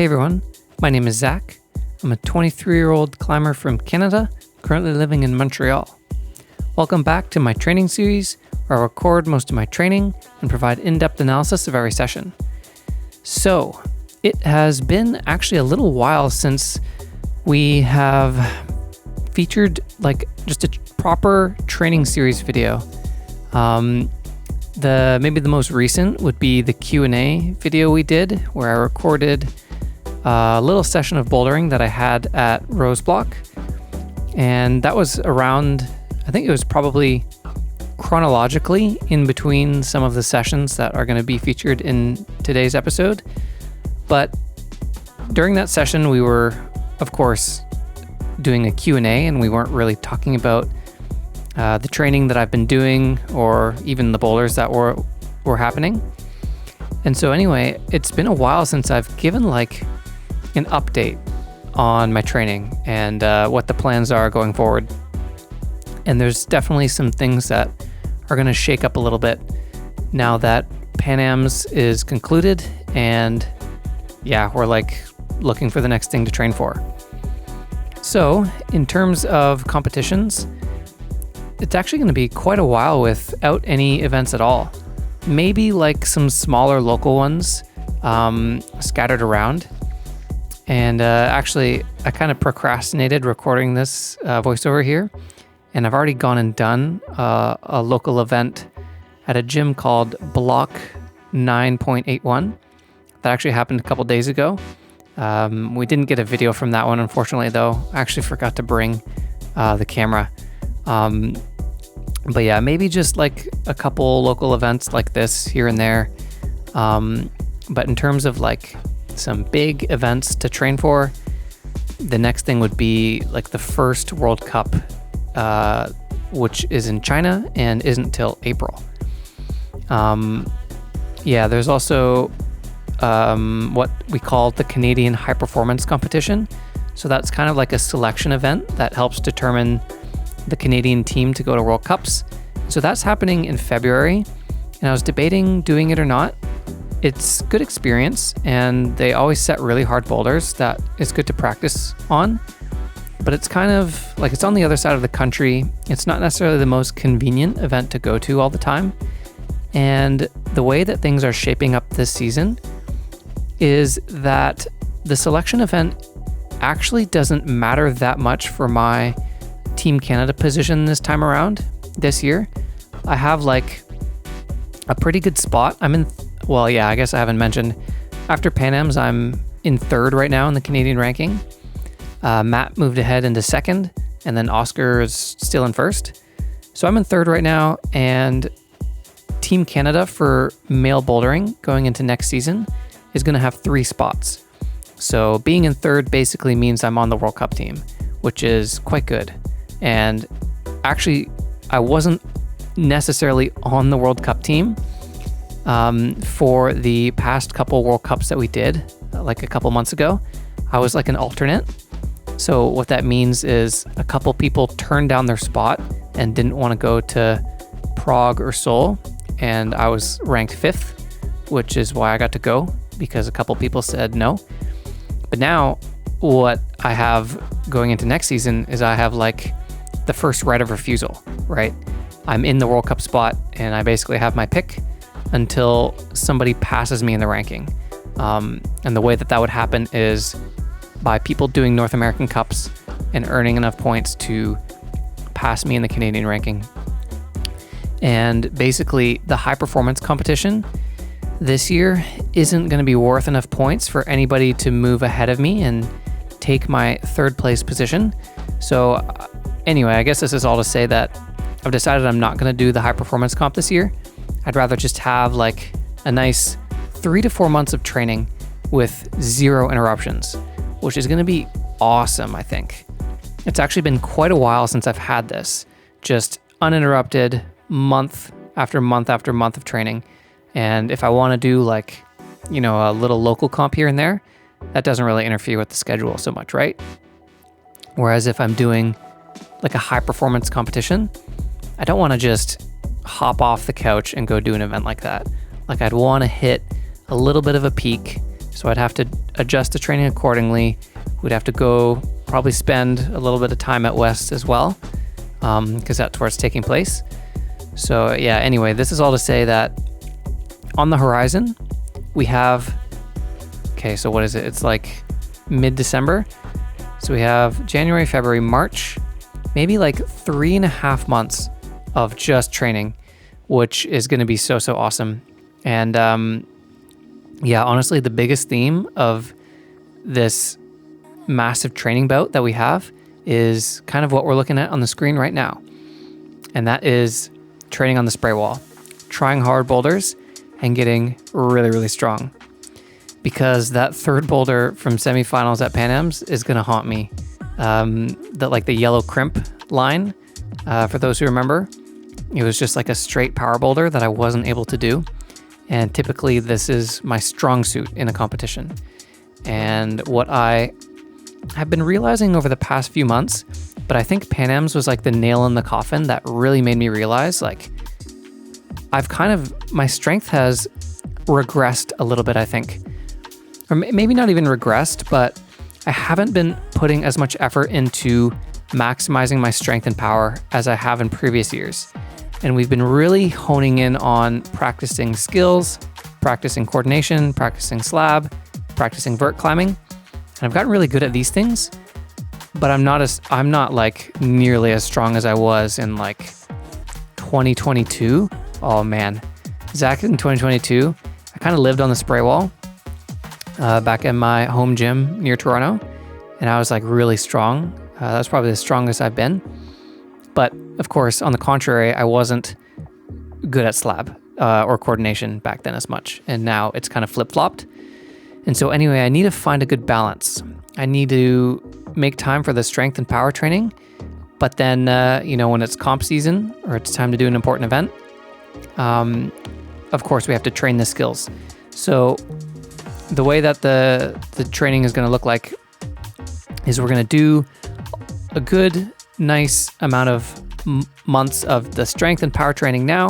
Hey everyone, my name is Zach. I'm a 23-year-old climber from Canada, currently living in Montreal. Welcome back to my training series, where I record most of my training and provide in-depth analysis of every session. So, it has been actually a little while since we have featured just a proper training series video. Maybe the most recent would be the Q&A video we did, where I recorded a little session of bouldering that I had at Bloc, and that was around, I think it was probably chronologically in between some of the sessions that are going to be featured in today's episode. But during that session, we were, of course, doing a Q&A, and we weren't really talking about the training that I've been doing or even the boulders that were happening. And so anyway, it's been a while since I've given an update on my training and what the plans are going forward. And there's definitely some things that are going to shake up a little bit now that Pan Am's is concluded, and we're looking for the next thing to train for. So in terms of competitions, it's actually going to be quite a while without any events at all. Maybe some smaller local ones scattered around. And actually, I kind of procrastinated recording this voiceover here, and I've already gone and done a local event at a gym called Bloc 9.81 that actually happened a couple days ago. We didn't get a video from that one, unfortunately, though. I actually forgot to bring the camera. But yeah, maybe just a couple local events like this here and there. But in terms of some big events to train for, the next thing would be the first World Cup, which is in China and isn't till April. There's also what we call the Canadian High Performance Competition. So that's kind of a selection event that helps determine the Canadian team to go to World Cups. So that's happening in February, and I was debating doing it or not. It's good experience, and they always set really hard boulders that is good to practice on, but it's kind of it's on the other side of the country. It's not necessarily the most convenient event to go to all the time, and the way that things are shaping up this season is that the selection event actually doesn't matter that much for my Team Canada position this year. I have a pretty good spot. I guess I haven't mentioned, after Pan Am's, I'm in third right now in the Canadian ranking. Matt moved ahead into second, and then Oscar is still in first. So I'm in third right now, and Team Canada for male bouldering going into next season is going to have 3 spots. So being in third basically means I'm on the World Cup team, which is quite good. And actually, I wasn't necessarily on the World Cup team for the past couple World Cups that we did, a couple months ago. I was an alternate. So what that means is a couple people turned down their spot and didn't want to go to Prague or Seoul, and I was ranked 5th, which is why I got to go, because a couple people said no. But now what I have going into next season is I have the first right of refusal, right? I'm in the World Cup spot, and I basically have my pick until somebody passes me in the ranking. And the way that would happen is by people doing North American Cups and earning enough points to pass me in the Canadian ranking. And basically, the high performance competition this year isn't going to be worth enough points for anybody to move ahead of me and take my 3rd place position. So anyway, I guess this is all to say that I've decided I'm not going to do the high performance comp this year. I'd rather just have a nice 3 to 4 months of training with 0 interruptions, which is going to be awesome, I think. It's actually been quite a while since I've had this, just uninterrupted month after month after month of training. And if I want to do a little local comp here and there, that doesn't really interfere with the schedule so much, right? Whereas if I'm doing a high performance competition, I don't want to just hop off the couch and go do an event like that. I'd want to hit a little bit of a peak, So I'd have to adjust the training accordingly. We'd have to go probably spend a little bit of time at West as well, because that's where it's taking place. So yeah, anyway, this is all to say that on the horizon, we have, okay, so what is it? It's like mid-December. So we have January, February, March, maybe like 3.5 months of just training, which is going to be so awesome. And yeah, honestly, the biggest theme of this massive training bout that we have is kind of what we're looking at on the screen right now. And that is training on the spray wall, trying hard boulders and getting really strong. Because that third boulder from semifinals at Pan Am's is going to haunt me. The yellow crimp line, for those who remember, it was just like a straight power boulder that I wasn't able to do. And typically this is my strong suit in a competition. And what I have been realizing over the past few months, but I think Pan Am's was like the nail in the coffin that really made me realize, like, my strength has regressed a little bit, I think. Or maybe not even regressed, but I haven't been putting as much effort into maximizing my strength and power as I have in previous years. And we've been really honing in on practicing skills, practicing coordination, practicing slab, practicing vert climbing. And I've gotten really good at these things, but I'm not like nearly as strong as I was in like 2022. Oh man, Zach, in 2022, I kind of lived on the spray wall back in my home gym near Toronto, and I was like really strong. That's probably the strongest I've been. But of course, on the contrary, I wasn't good at slab or coordination back then as much. And now it's kind of flip-flopped. And so anyway, I need to find a good balance. I need to make time for the strength and power training. But then, when it's comp season or it's time to do an important event, of course, we have to train the skills. So the way that the training is going to look like is we're going to do a good, nice amount of months of the strength and power training now.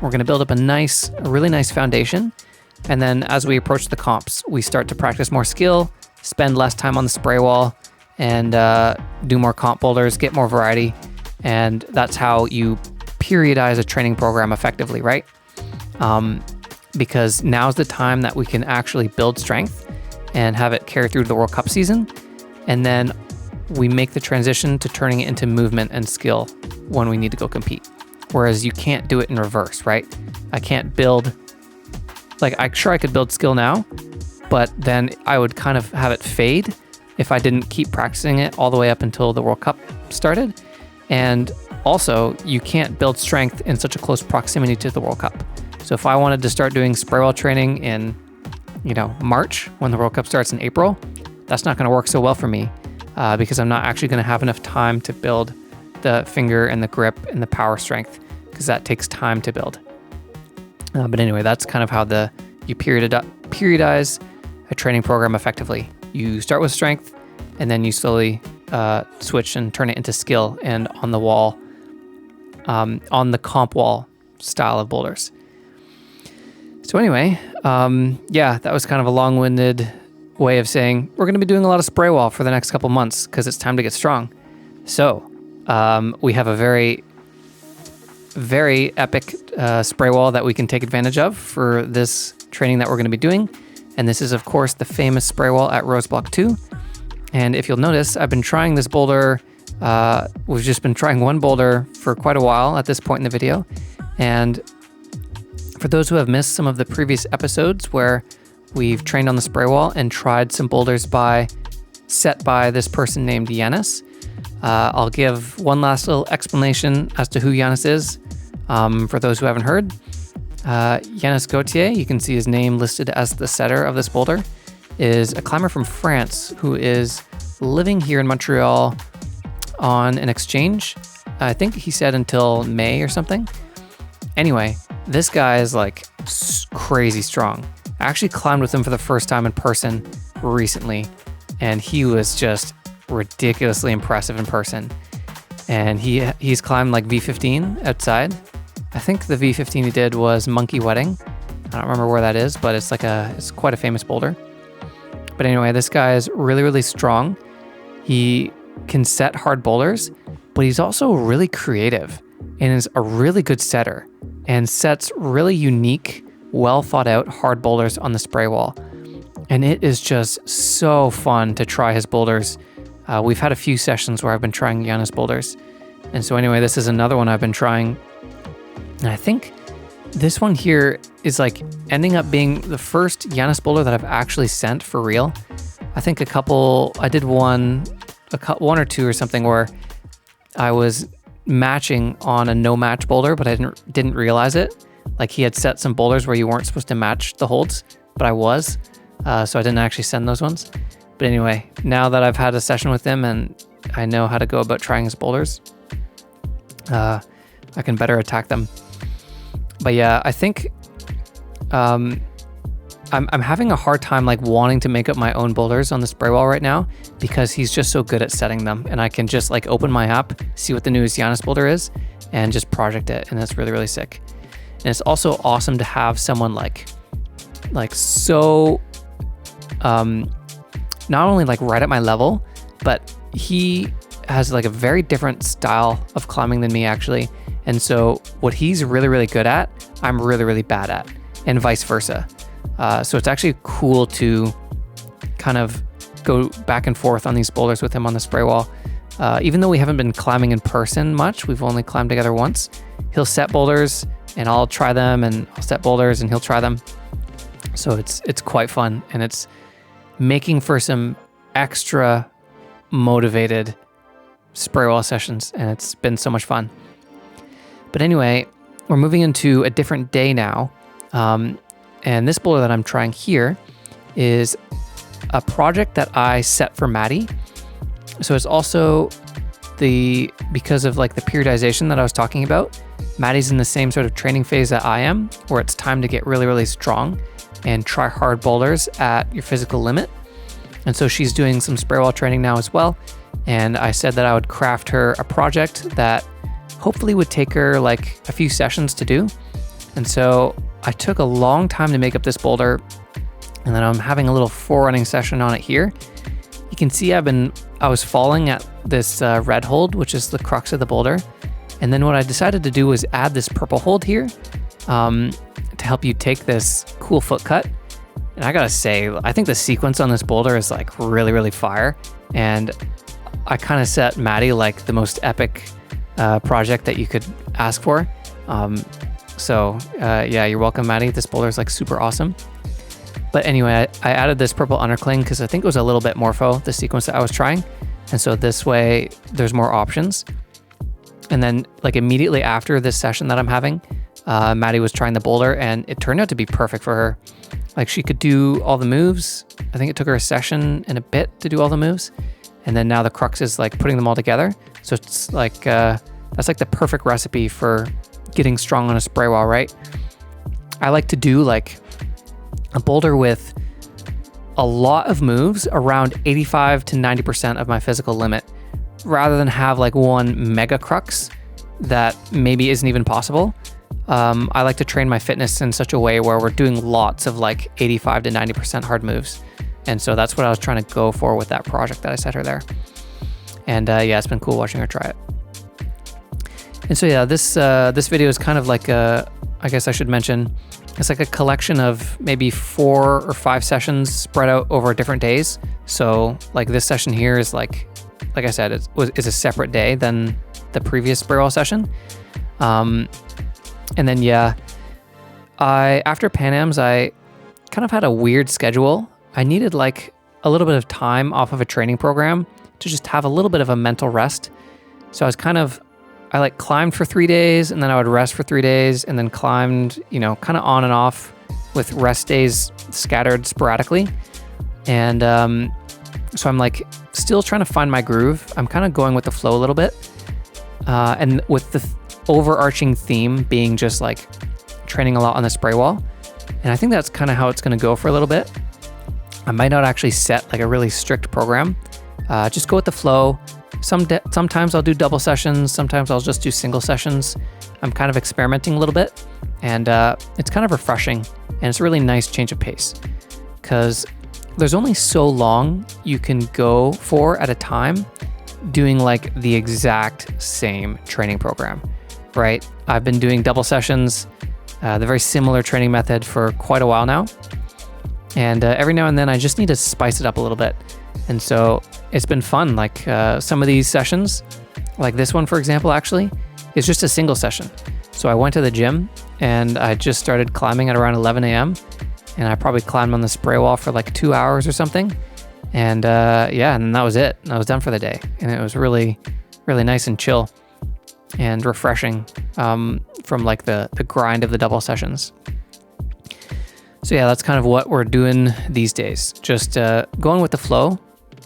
We're going to build up a really nice foundation. And then as we approach the comps, we start to practice more skill, spend less time on the spray wall, and do more comp boulders, get more variety. And that's how you periodize a training program effectively, right? Because now's the time that we can actually build strength and have it carry through the World Cup season. And then we make the transition to turning it into movement and skill when we need to go compete. Whereas you can't do it in reverse, right? I can't build, I'm sure I could build skill now, but then I would kind of have it fade if I didn't keep practicing it all the way up until the World Cup started. And also, you can't build strength in such a close proximity to the World Cup. So if I wanted to start doing spray wall training in, March, when the World Cup starts in April, that's not going to work so well for me because I'm not actually going to have enough time to build the finger and the grip and the power strength, because that takes time to build. But anyway, that's kind of how you periodize a training program effectively. You start with strength, and then you slowly switch and turn it into skill and on the wall, on the comp wall style of boulders. So anyway, that was kind of a long-winded way of saying we're going to be doing a lot of spray wall for the next couple months because it's time to get strong. So we have a very, very epic spray wall that we can take advantage of for this training that we're going to be doing. And this is, of course, the famous spray wall at Rose Block 2. And if you'll notice, I've been trying this boulder. We've just been trying one boulder for quite a while at this point in the video. And for those who have missed some of the previous episodes where we've trained on the spray wall and tried some boulders set by this person named Yanis, I'll give one last little explanation as to who Yanis is for those who haven't heard. Yanis Gauthier, you can see his name listed as the setter of this boulder, is a climber from France who is living here in Montreal on an exchange. I think he said until May or something. Anyway, this guy is like crazy strong. I actually climbed with him for the first time in person recently, and he was just ridiculously impressive in person. And he's climbed like V15 outside. I think the V15 he did was Monkey Wedding. I don't remember where that is, but it's quite a famous boulder. But anyway, this guy is really, really strong. He can set hard boulders, but he's also really creative and is a really good setter and sets really unique, well thought out hard boulders on the spray wall. And it is just so fun to try his boulders. We've had a few sessions where I've been trying Janus boulders. And so anyway, this is another one I've been trying. And I think this one here is like ending up being the first Janus boulder that I've actually sent for real. I think I did one or two or something where I was matching on a no match boulder, but I didn't realize it. Like he had set some boulders where you weren't supposed to match the holds, but I was. So I didn't actually send those ones. But anyway, now that I've had a session with him and I know how to go about trying his boulders, I can better attack them. But yeah, I think I'm having a hard time like wanting to make up my own boulders on the spray wall right now because he's just so good at setting them, and I can just like open my app, see what the newest Janus boulder is, and just project it, and that's really, really sick. And it's also awesome to have someone like so not only like right at my level, but he has like a very different style of climbing than me actually. And so what he's really, really good at, I'm really, really bad at, and vice versa. So it's actually cool to kind of go back and forth on these boulders with him on the spray wall. Even though we haven't been climbing in person much, we've only climbed together once. He'll set boulders and I'll try them, and I'll set boulders and he'll try them. So it's quite fun, and it's making for some extra motivated spray wall sessions, and it's been so much fun. But anyway, we're moving into a different day now. And this boulder that I'm trying here is a project that I set for Maddie. So it's also because of like the periodization that I was talking about, Maddie's in the same sort of training phase that I am, where it's time to get really, really strong and try hard boulders at your physical limit. And so she's doing some spray wall training now as well. And I said that I would craft her a project that hopefully would take her like a few sessions to do. And so I took a long time to make up this boulder, and then I'm having a little forerunning session on it here. You can see I was falling at this red hold, which is the crux of the boulder. And then what I decided to do was add this purple hold here to help you take this cool foot cut. And I gotta say, I think the sequence on this boulder is like really, really fire. And I kind of set Maddie like the most epic project that you could ask for. So yeah, you're welcome, Maddie. This boulder is like super awesome. But anyway, I added this purple undercling because I think it was a little bit morpho, the sequence that I was trying. And so this way there's more options. And then like immediately after this session that I'm having, Maddie was trying the boulder, and it turned out to be perfect for her. Like she could do all the moves. I think it took her a session and a bit to do all the moves. And then now the crux is like putting them all together. So it's like, that's like the perfect recipe for getting strong on a spray wall, right? I like to do like a boulder with a lot of moves around 85 to 90% of my physical limit, rather than have like one mega crux that maybe isn't even possible. I like to train my fitness in such a way where we're doing lots of like 85 to 90% hard moves. And so that's what I was trying to go for with that project that I set her there. And yeah, it's been cool watching her try it. And so yeah, this video is kind of like I guess I should mention, it's like a collection of maybe 4 or 5 sessions spread out over different days. So like this session here is like I said, it's a separate day than the previous spray wall session. And then yeah, after Pan Ams, I kind of had a weird schedule. I needed like a little bit of time off of a training program to just have a little bit of a mental rest. So I like climbed for 3 days, and then I would rest for 3 days, and then climbed, kind of on and off with rest days scattered sporadically. And so I'm like still trying to find my groove. I'm kind of going with the flow a little bit. And with the overarching theme being just like training a lot on the spray wall. And I think that's kind of how it's going to go for a little bit. I might not actually set like a really strict program. Just go with the flow. Sometimes I'll do double sessions. Sometimes I'll just do single sessions. I'm kind of experimenting a little bit, and it's kind of refreshing, and it's a really nice change of pace, because there's only so long you can go for at a time doing like the exact same training program, right? I've been doing double sessions, the very similar training method for quite a while now. And every now and then I just need to spice it up a little bit. And so it's been fun. Like some of these sessions, like this one, for example, actually, is just a single session. So I went to the gym and I just started climbing at around 11 a.m. And I probably climbed on the spray wall for like 2 hours or something. And and that was it. I was done for the day. And it was really, really nice and chill and refreshing from like the grind of the double sessions. So yeah, that's kind of what we're doing these days. Just going with the flow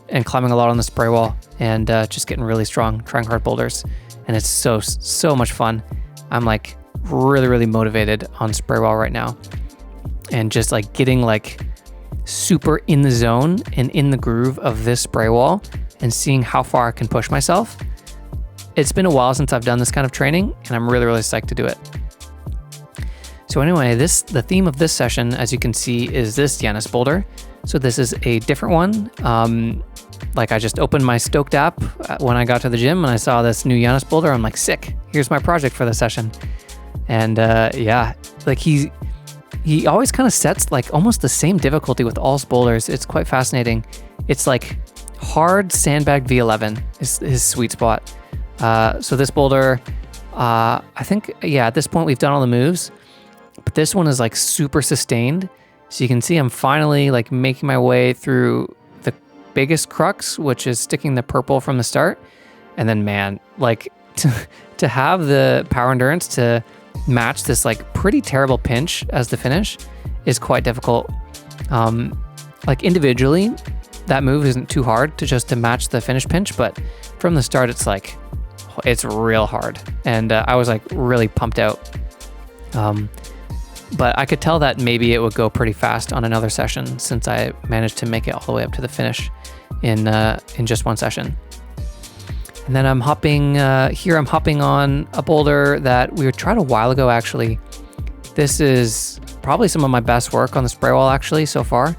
and climbing a lot on the spray wall and just getting really strong, trying hard boulders. And it's so much fun. I'm like really, really motivated on spray wall right now. And just like getting like super in the zone and in the groove of this spray wall and seeing how far I can push myself. It's been a while since I've done this kind of training and I'm really, really psyched to do it. So anyway, the theme of this session, as you can see, is this Janus boulder. So this is a different one. Like I just opened my Stoked app when I got to the gym and I saw this new Janus boulder. I'm like, sick, here's my project for the session. And like he always kind of sets like almost the same difficulty with all his boulders. It's quite fascinating. It's like hard sandbag V11 is his sweet spot. So this boulder, I think, at this point we've done all the moves, but this one is like super sustained. So you can see I'm finally like making my way through the biggest crux, which is sticking the purple from the start. And then man, like to have the power endurance to match this like pretty terrible pinch as the finish is quite difficult. Like individually, that move isn't too hard to match the finish pinch, but from the start, it's real hard. And I was like really pumped out. But I could tell that maybe it would go pretty fast on another session since I managed to make it all the way up to the finish in just one session. And then I'm hopping on a boulder that we tried a while ago, actually. This is probably some of my best work on the spray wall, actually, so far.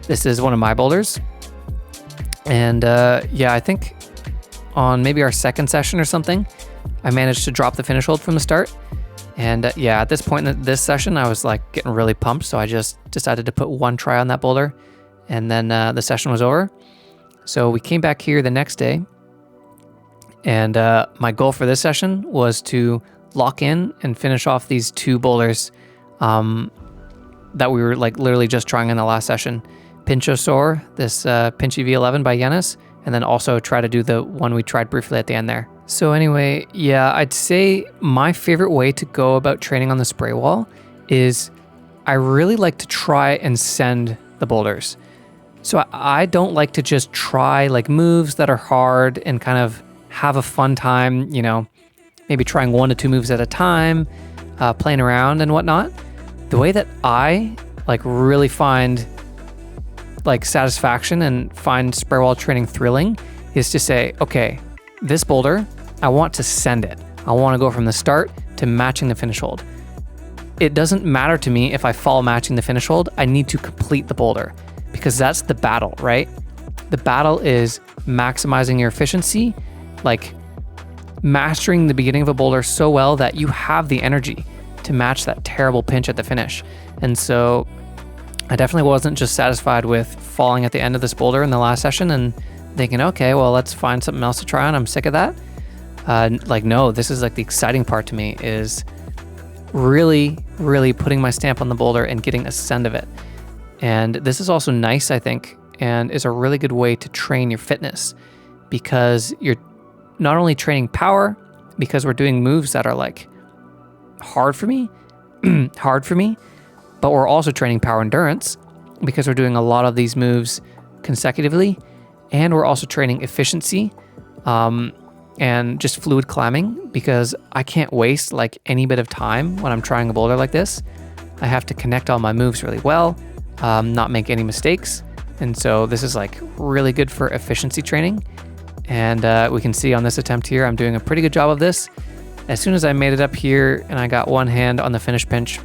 This is one of my boulders. And I think on maybe our second session or something, I managed to drop the finish hold from the start. And at this point in this session, I was like getting really pumped. So I just decided to put one try on that boulder. And then the session was over. So we came back here the next day. And my goal for this session was to lock in and finish off these two boulders that we were like literally just trying in the last session. Pinchosaur, this Pinchy V11 by Janus, and then also try to do the one we tried briefly at the end there. So anyway, I'd say my favorite way to go about training on the spray wall is I really like to try and send the boulders. So I don't like to just try like moves that are hard and kind of have a fun time, maybe trying 1 to 2 moves at a time, playing around and whatnot. The way that I like really find like satisfaction and find spray wall training thrilling is to say, okay, this boulder, I want to send it. I want to go from the start to matching the finish hold. It doesn't matter to me if I fall matching the finish hold. I need to complete the boulder because that's the battle, right? The battle is maximizing your efficiency, like mastering the beginning of a boulder so well that you have the energy to match that terrible pinch at the finish. And so I definitely wasn't just satisfied with falling at the end of this boulder in the last session and thinking, okay, well, let's find something else to try on. I'm sick of that. No, this is like the exciting part to me is really, really putting my stamp on the boulder and getting a send of it. And this is also nice, I think, and is a really good way to train your fitness because you're not only training power, because we're doing moves that are like hard for me, but we're also training power endurance because we're doing a lot of these moves consecutively, and we're also training efficiency and just fluid climbing because I can't waste like any bit of time when I'm trying a boulder like this. I have to connect all my moves really well, not make any mistakes. And so this is like really good for efficiency training. And we can see on this attempt here, I'm doing a pretty good job of this. As soon as I made it up here and I got one hand on the finish pinch,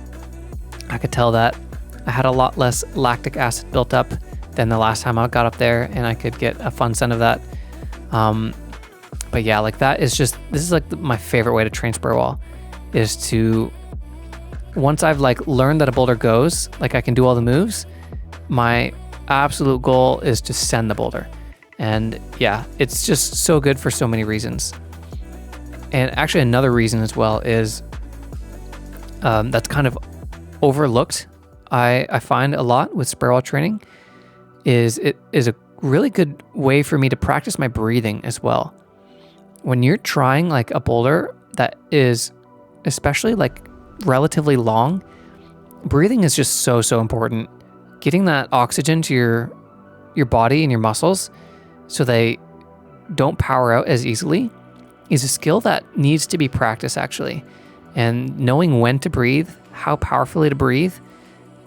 I could tell that I had a lot less lactic acid built up than the last time I got up there, and I could get a fun send of that. But yeah, like this is like my favorite way to train spray wall, is to, once I've like learned that a boulder goes, like I can do all the moves, my absolute goal is to send the boulder. And yeah, it's just so good for so many reasons. And actually another reason as well is that's kind of overlooked, I find a lot with spray wall training, is it is a really good way for me to practice my breathing as well. When you're trying like a boulder that is especially like relatively long, breathing is just so important. Getting that oxygen to your body and your muscles so they don't power out as easily is a skill that needs to be practiced actually. And knowing when to breathe, how powerfully to breathe,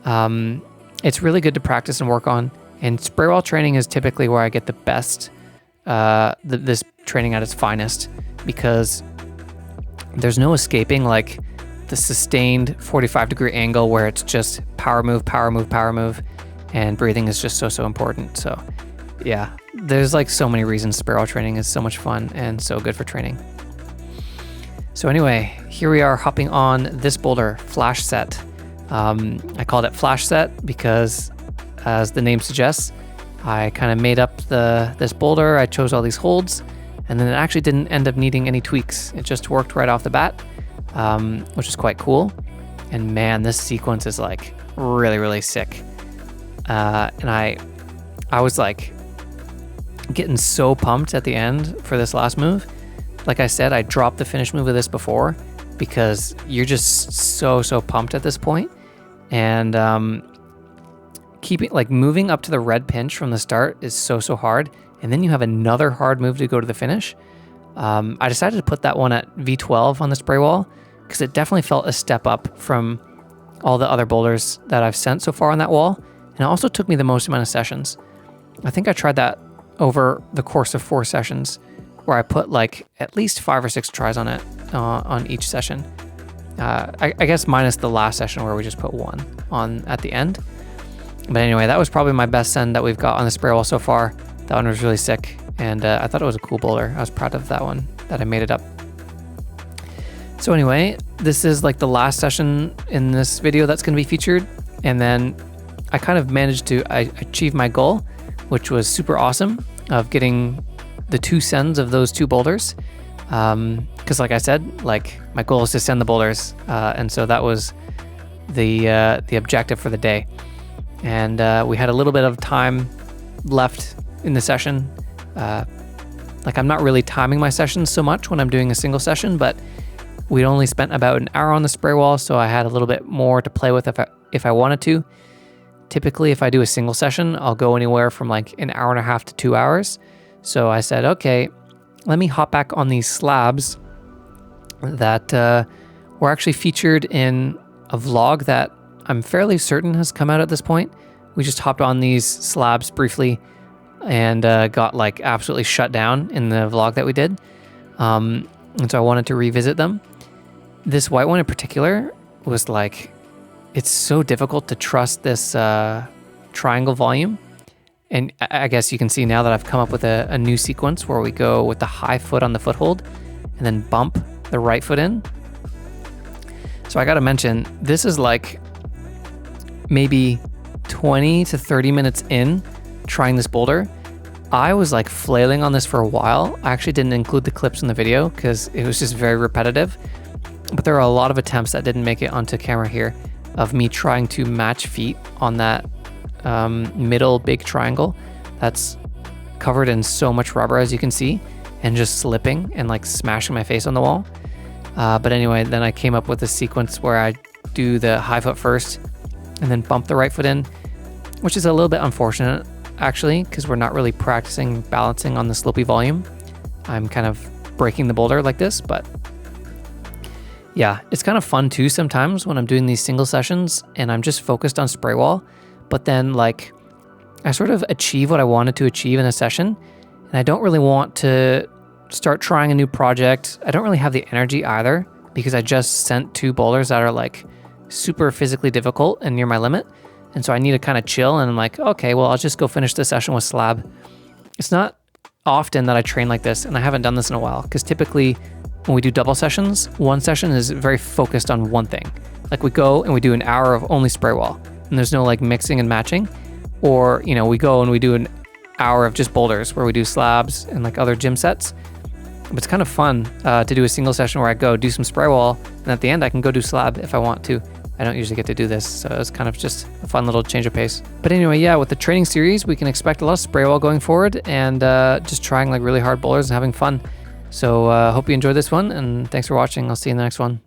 it's really good to practice and work on. And spray wall training is typically where I get the best, this training at its finest, because there's no escaping like the sustained 45-degree angle where it's just power move, and breathing is just so important. So yeah, there's like so many reasons spray wall training is so much fun and so good for training. So anyway, here we are hopping on this boulder, Flash Set. I called it Flash Set because, as the name suggests, I kind of made up this boulder. I chose all these holds, and then it actually didn't end up needing any tweaks. It just worked right off the bat, which is quite cool. And man, this sequence is like really sick. And I was like getting so pumped at the end for this last move. Like I said, I dropped the finish move of this before because you're just so pumped at this point. And keeping like moving up to the red pinch from the start is so hard. And then you have another hard move to go to the finish. I decided to put that one at V12 on the spray wall because it definitely felt a step up from all the other boulders that I've sent so far on that wall. And it also took me the most amount of sessions. I think I tried that over the course of 4 sessions, where I put like at least 5 or 6 tries on it on each session. I guess minus the last session where we just put 1 on at the end. But anyway, that was probably my best send that we've got on the spray wall so far. That one was really sick, and I thought it was a cool boulder. I was proud of that one, that I made it up. So anyway, this is like the last session in this video that's going to be featured, and then I kind of managed to achieve my goal, which was super awesome, of getting the 2 sends of those 2 boulders. Because like I said, like my goal is to send the boulders, and so that was the objective for the day. And we had a little bit of time left in the session. Like I'm not really timing my sessions so much when I'm doing a single session, but we'd only spent about an hour on the spray wall, so I had a little bit more to play with if I wanted to. Typically, if I do a single session, I'll go anywhere from like an hour and a half to 2 hours. So I said, okay, let me hop back on these slabs that were actually featured in a vlog that I'm fairly certain has come out at this point. We just hopped on these slabs briefly and got like absolutely shut down in the vlog that we did. And so I wanted to revisit them. This white one in particular was like, it's so difficult to trust this triangle volume. And I guess you can see now that I've come up with a new sequence where we go with the high foot on the foothold and then bump the right foot in. So I got to mention, this is like maybe 20 to 30 minutes in trying this boulder. I was like flailing on this for a while. I actually didn't include the clips in the video because it was just very repetitive. But there are a lot of attempts that didn't make it onto camera here of me trying to match feet on that middle big triangle that's covered in so much rubber, as you can see, and just slipping and like smashing my face on the wall. But anyway, then I came up with a sequence where I do the high foot first and then bump the right foot in, which is a little bit unfortunate actually, because we're not really practicing balancing on the slopey volume. I'm kind of breaking the boulder like this, but yeah, it's kind of fun too sometimes when I'm doing these single sessions and I'm just focused on spray wall, but then like I sort of achieve what I wanted to achieve in a session, and I don't really want to start trying a new project. I don't really have the energy either because I just sent 2 boulders that are like super physically difficult and near my limit. And so I need to kind of chill, and I'm like, okay, well, I'll just go finish the session with slab. It's not often that I train like this, and I haven't done this in a while, because typically when we do double sessions, one session is very focused on one thing. Like we go and we do an hour of only spray wall, and there's no like mixing and matching. Or, you know, we go and we do an hour of just boulders where we do slabs and like other gym sets. But it's kind of fun to do a single session where I go do some spray wall, and at the end I can go do slab if I want to. I don't usually get to do this, so it's kind of just a fun little change of pace. But anyway, yeah, with the training series, we can expect a lot of spray wall going forward, and just trying like really hard boulders and having fun. So hope you enjoyed this one, and thanks for watching. I'll see you in the next one.